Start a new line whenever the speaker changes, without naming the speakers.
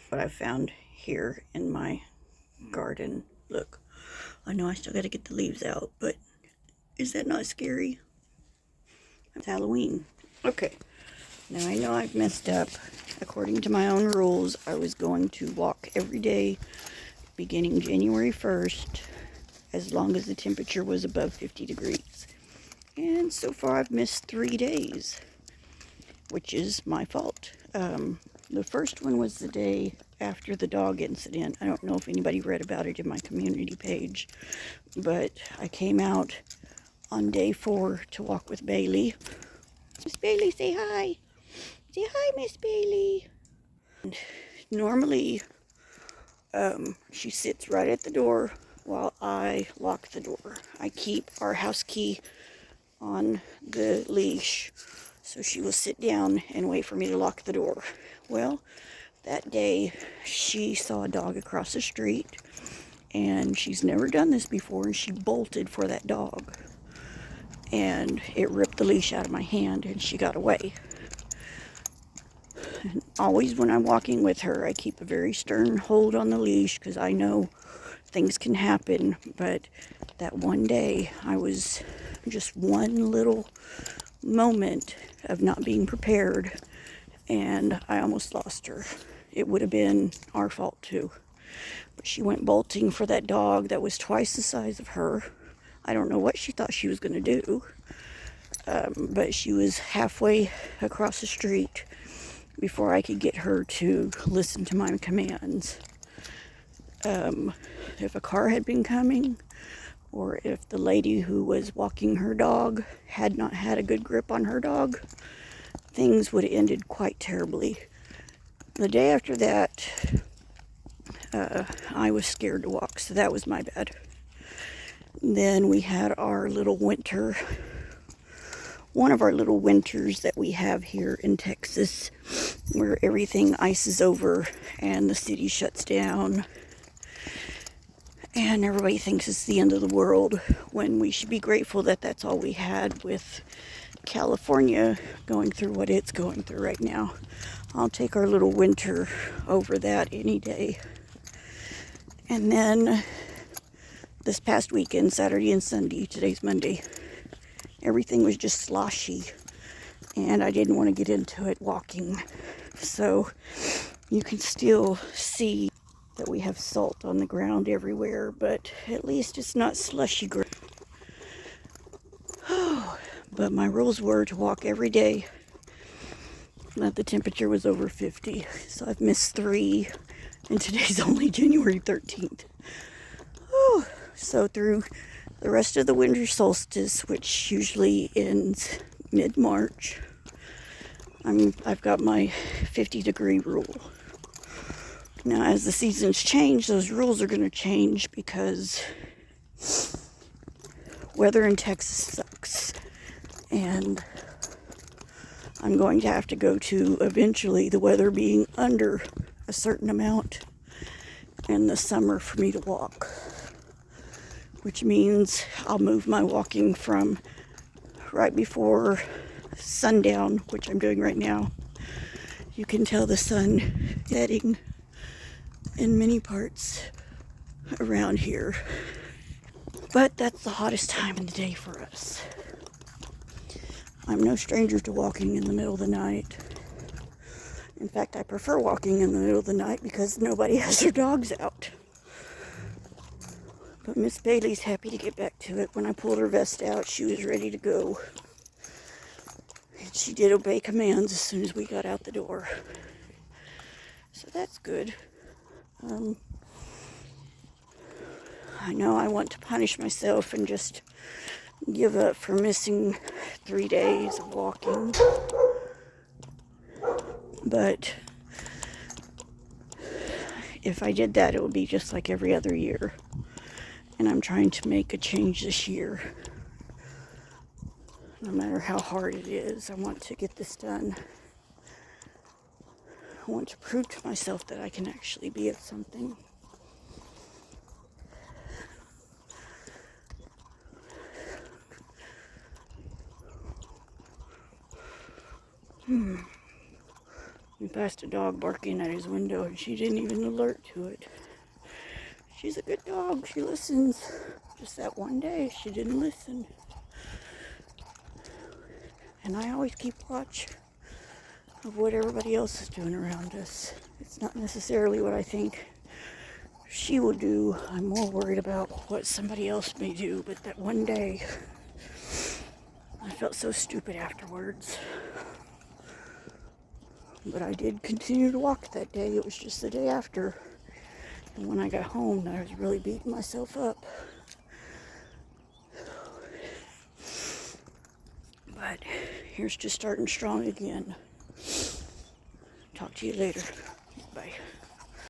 what I found here in my garden. Look, I know I still got to get the leaves out, but is that not scary? It's Halloween. Okay, now I know I've messed up. According to my own rules, I was going to walk every day beginning January 1st, as long as the temperature was above 50 degrees. And so far I've missed 3 days, which is my fault. The first one was the day after the dog incident. I don't know if anybody read about it in my community page, but I came out on day 4 to walk with Bailey. Miss Bailey, say hi. Say hi, Miss Bailey. And normally, she sits right at the door while I lock the door. I keep our house key on the leash, so she will sit down and wait for me to lock the door. Well, that day she saw a dog across the street, and she's never done this before, and she bolted for that dog, and it ripped the leash out of my hand, and she got away. And always when I'm walking with her, I keep a very stern hold on the leash because I know things can happen, but that one day I was just one little moment of not being prepared, and I almost lost her. It would have been our fault too. But she went bolting for that dog that was twice the size of her. I don't know what she thought she was going to do, but she was halfway across the street before I could get her to listen to my commands. If a car had been coming, or if the lady who was walking her dog had not had a good grip on her dog, things would have ended quite terribly. The day after that, I was scared to walk, so that was my bad. Then we had our little winter, one of our little winters that we have here in Texas, where everything ices over and the city shuts down. And everybody thinks it's the end of the world, when we should be grateful that that's all we had, with California going through what it's going through right now. I'll take our little winter over that any day. And then this past weekend, Saturday and Sunday, today's Monday, everything was just sloshy, and I didn't want to get into it walking. So you can still see that we have salt on the ground everywhere, but at least it's not slushy ground. But my rules were to walk every day that the temperature was over 50. So I've missed 3, and today's only January 13th. So through the rest of the winter solstice, which usually ends mid-March, I've got my 50-degree rule. Now, as the seasons change, those rules are going to change because weather in Texas sucks. And I'm going to have to go to eventually the weather being under a certain amount in the summer for me to walk. Which means I'll move my walking from right before sundown, which I'm doing right now. You can tell the sun setting in many parts around here. But that's the hottest time in the day for us. I'm no stranger to walking in the middle of the night. In fact, I prefer walking in the middle of the night because nobody has their dogs out. But Miss Bailey's happy to get back to it. When I pulled her vest out, she was ready to go. And she did obey commands as soon as we got out the door. So that's good. I know I want to punish myself and just give up for missing 3 days of walking. But if I did that, it would be just like every other year. And I'm trying to make a change this year. No matter how hard it is, I want to get this done. I want to prove to myself that I can actually be at something. We passed a dog barking at his window and she didn't even alert to it. She's a good dog. She listens. Just that one day she didn't listen. And I always keep watch of what everybody else is doing around us. It's not necessarily what I think she will do. I'm more worried about what somebody else may do. But that one day, I felt so stupid afterwards. But I did continue to walk that day. It was just the day after. And when I got home, I was really beating myself up. But here's just starting strong again. Talk to you later. Bye.